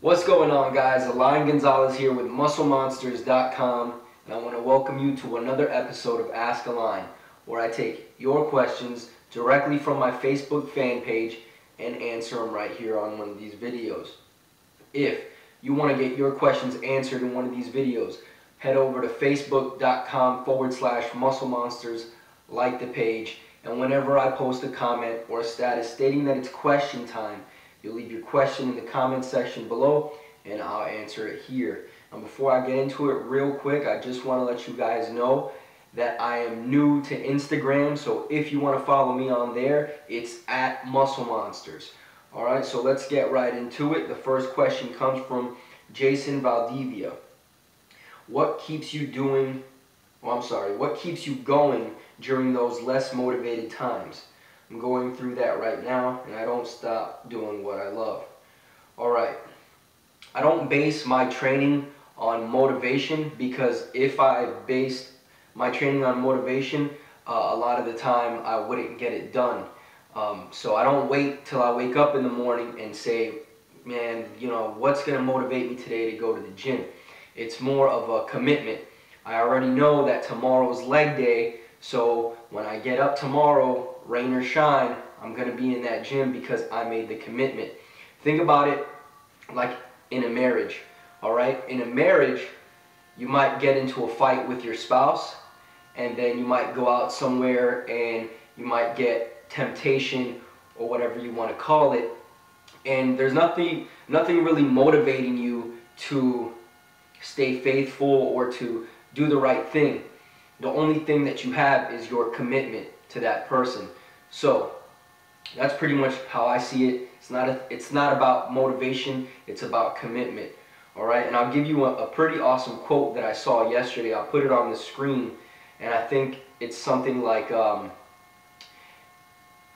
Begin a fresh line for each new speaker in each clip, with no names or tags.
What's going on, guys? Alain Gonzalez here with musclemonsters.com, and I want to welcome you to another episode of Ask Alain, where I take your questions directly from my Facebook fan page and answer them right here on one of these videos. If you want to get your questions answered in one of these videos, head over to facebook.com/musclemonsters, like the page, and whenever I post a comment or a status stating that it's question time, you'll leave your question in the comment section below and I'll answer it here. And before I get into it real quick, I just want to let you guys know that I am new to Instagram, so if you want to follow me on there, it's at musclemonsters. Alright, so let's get right into it. The first question comes from Jason Valdivia. What keeps you going during those less motivated times? I'm going through that right now, and I don't stop doing what I love. Alright, I don't base my training on motivation, because if I based my training on motivation, a lot of the time I wouldn't get it done. So I don't wait till I wake up in the morning and say, man, what's going to motivate me today to go to the gym? It's more of a commitment. I already know that tomorrow's leg day, so when I get up tomorrow, rain or shine, I'm going to be in that gym because I made the commitment. Think about it like in a marriage, alright? In a marriage, you might get into a fight with your spouse, and then you might go out somewhere and you might get temptation or whatever you want to call it, and there's nothing really motivating you to stay faithful or to do the right thing. The only thing that you have is your commitment to that person. So that's pretty much how I see it. It's not about motivation, it's about commitment. Alright, and I'll give you a pretty awesome quote that I saw yesterday. I'll put it on the screen, and I think it's something like,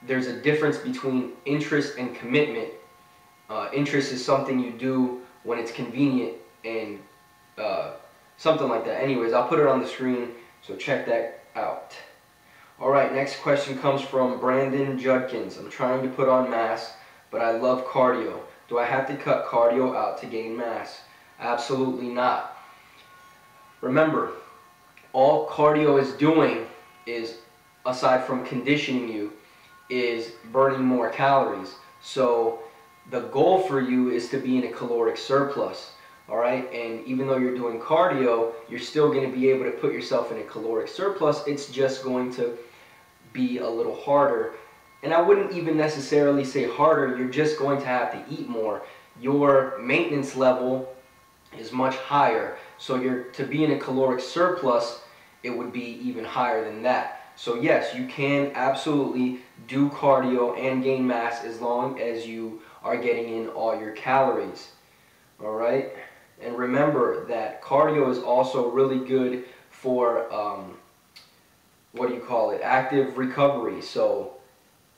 there's a difference between interest and commitment. Interest is something you do when it's convenient, and something like that. Anyways, I'll put it on the screen, so check that out. Alright, next question comes from Brandon Judkins. I'm trying to put on mass, but I love cardio. Do I have to cut cardio out to gain mass? Absolutely not. Remember, all cardio is doing is, aside from conditioning you, is burning more calories. So the goal for you is to be in a caloric surplus. Alright, and even though you're doing cardio, you're still going to be able to put yourself in a caloric surplus. It's just going to be a little harder. And I wouldn't even necessarily say harder, you're just going to have to eat more. Your maintenance level is much higher. So to be in a caloric surplus, it would be even higher than that. So yes, you can absolutely do cardio and gain mass as long as you are getting in all your calories. Alright? And remember that cardio is also really good for, active recovery. So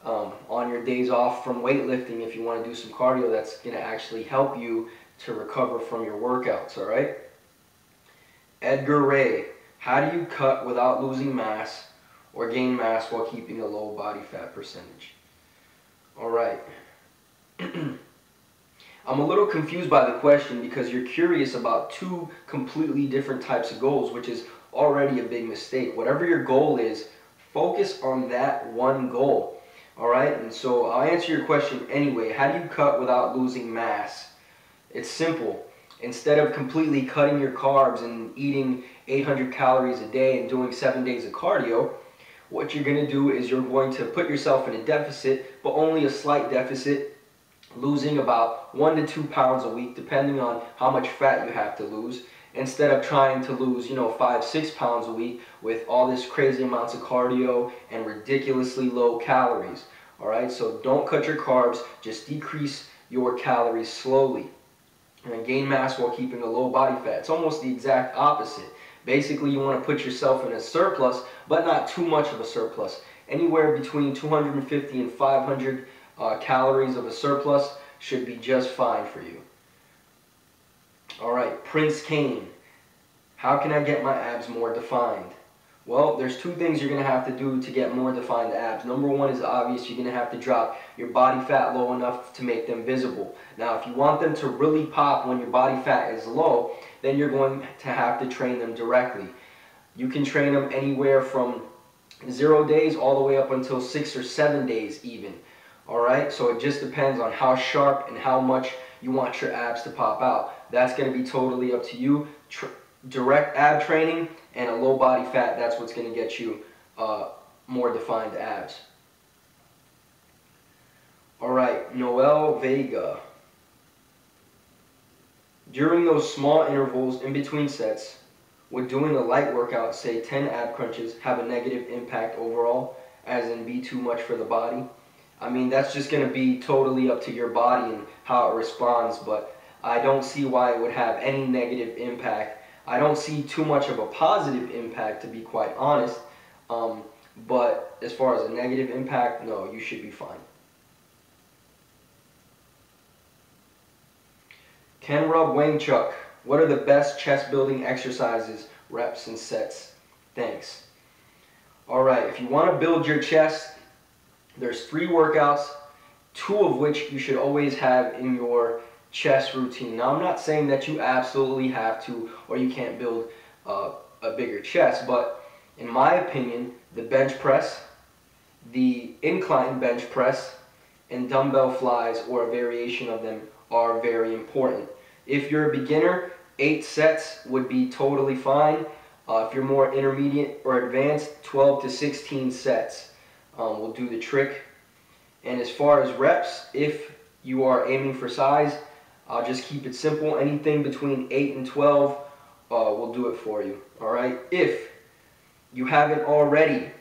on your days off from weightlifting, if you want to do some cardio, that's going to actually help you to recover from your workouts. Alright? Edgar Ray, how do you cut without losing mass or gain mass while keeping a low body fat percentage? Alright. I'm a little confused by the question because you're curious about two completely different types of goals, which is already a big mistake. Whatever your goal is, focus on that one goal. Alright, and so I'll answer your question anyway. How do you cut without losing mass? It's simple. Instead of completely cutting your carbs and eating 800 calories a day and doing 7 days of cardio, what you're going to do is you're going to put yourself in a deficit, but only a slight deficit, losing about 1 to 2 pounds a week, depending on how much fat you have to lose, instead of trying to lose 5-6 pounds a week with all this crazy amounts of cardio and ridiculously low calories. Alright, so don't cut your carbs, just decrease your calories slowly and gain mass while keeping a low body fat. It's almost the exact opposite. Basically, you want to put yourself in a surplus, but not too much of a surplus. Anywhere between 250 and 500 calories of a surplus should be just fine for you. Alright, Prince Kane. How can I get my abs more defined? Well, there's two things you're going to have to do to get more defined abs. Number one is obvious. You're going to have to drop your body fat low enough to make them visible. Now, if you want them to really pop when your body fat is low, then you're going to have to train them directly. You can train them anywhere from 0 days all the way up until 6 or 7 days even. Alright, so it just depends on how sharp and how much you want your abs to pop out. That's going to be totally up to you. Direct ab training and a low body fat, that's what's going to get you more defined abs. Alright, Noel Vega. During those small intervals in between sets, would doing a light workout, say 10 ab crunches, have a negative impact overall, as in be too much for the body? I mean, that's just going to be totally up to your body and how it responds, but I don't see why it would have any negative impact. I don't see too much of a positive impact, to be quite honest, but as far as a negative impact, no, you should be fine. Ken Rub Wang Chuck, what are the best chest building exercises, reps, and sets? Thanks. Alright, if you want to build your chest, there's 3 workouts, 2 of which you should always have in your chest routine. Now, I'm not saying that you absolutely have to or you can't build a bigger chest, but in my opinion, the bench press, the incline bench press, and dumbbell flies or a variation of them are very important. If you're a beginner, 8 sets would be totally fine. If you're more intermediate or advanced, 12 to 16 sets will do the trick. And as far as reps, if you are aiming for size, I'll just keep it simple. Anything between 8 and 12 will do it for you. Alright? If you haven't already,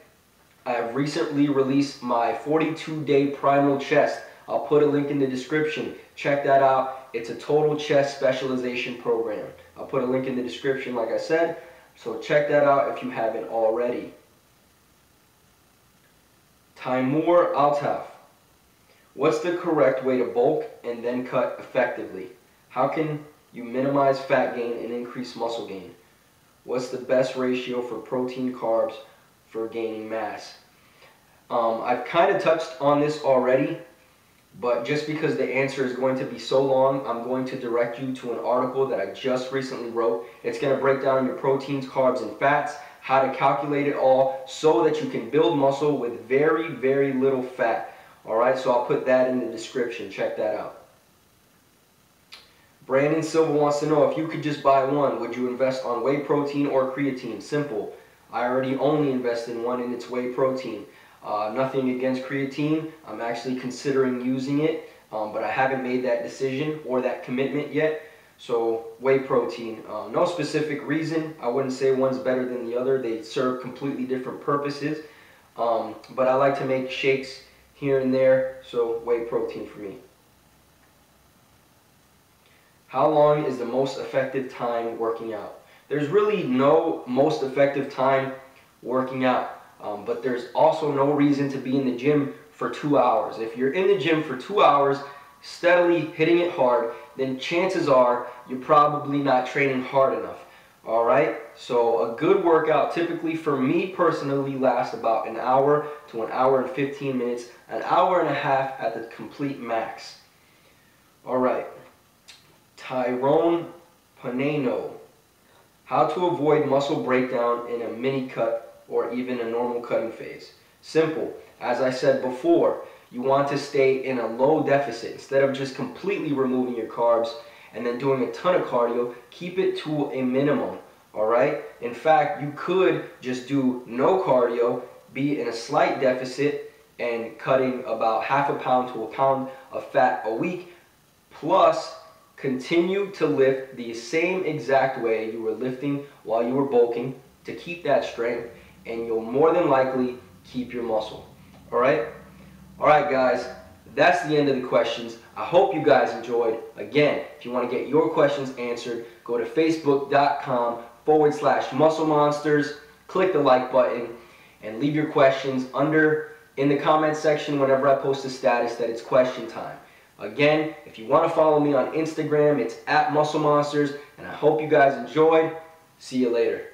I have recently released my 42-day primal chest. I'll put a link in the description. Check that out. It's a total chest specialization program. I'll put a link in the description, like I said. So check that out if you haven't already. Timur Altaf. What's the correct way to bulk and then cut effectively? How can you minimize fat gain and increase muscle gain? What's the best ratio for protein carbs for gaining mass? I've kind of touched on this already, but just because the answer is going to be so long, I'm going to direct you to an article that I just recently wrote. It's going to break down your proteins, carbs, and fats, how to calculate it all so that you can build muscle with very, very little fat. Alright, so I'll put that in the description. Check that out. Brandon Silva wants to know, if you could just buy one, would you invest on whey protein or creatine? Simple. I already only invest in one, and it's whey protein. Nothing against creatine. I'm actually considering using it, but I haven't made that decision or that commitment yet. So whey protein, no specific reason. I wouldn't say one's better than the other. They serve completely different purposes. But I like to make shakes here and there, so whey protein for me. How long is the most effective time working out? There's really no most effective time working out, but there's also no reason to be in the gym for 2 hours. If you're in the gym for 2 hours, steadily hitting it hard, then chances are you're probably not training hard enough. Alright, so a good workout typically for me personally lasts about an hour to an hour and 15 minutes, an hour and a half at the complete max. Alright, Tyrone Paneno. How to avoid muscle breakdown in a mini cut or even a normal cutting phase. Simple. As I said before, you want to stay in a low deficit. Instead of just completely removing your carbs and then doing a ton of cardio, keep it to a minimum. Alright? In fact, you could just do no cardio, be in a slight deficit, and cutting about half a pound to a pound of fat a week, plus continue to lift the same exact way you were lifting while you were bulking to keep that strength, and you'll more than likely keep your muscle. Alright? Alright guys, that's the end of the questions. I hope you guys enjoyed. Again, if you want to get your questions answered, go to facebook.com/musclemonsters, click the like button, and leave your questions in the comment section whenever I post a status that it's question time. Again, if you want to follow me on Instagram, it's @musclemonsters, and I hope you guys enjoyed. See you later.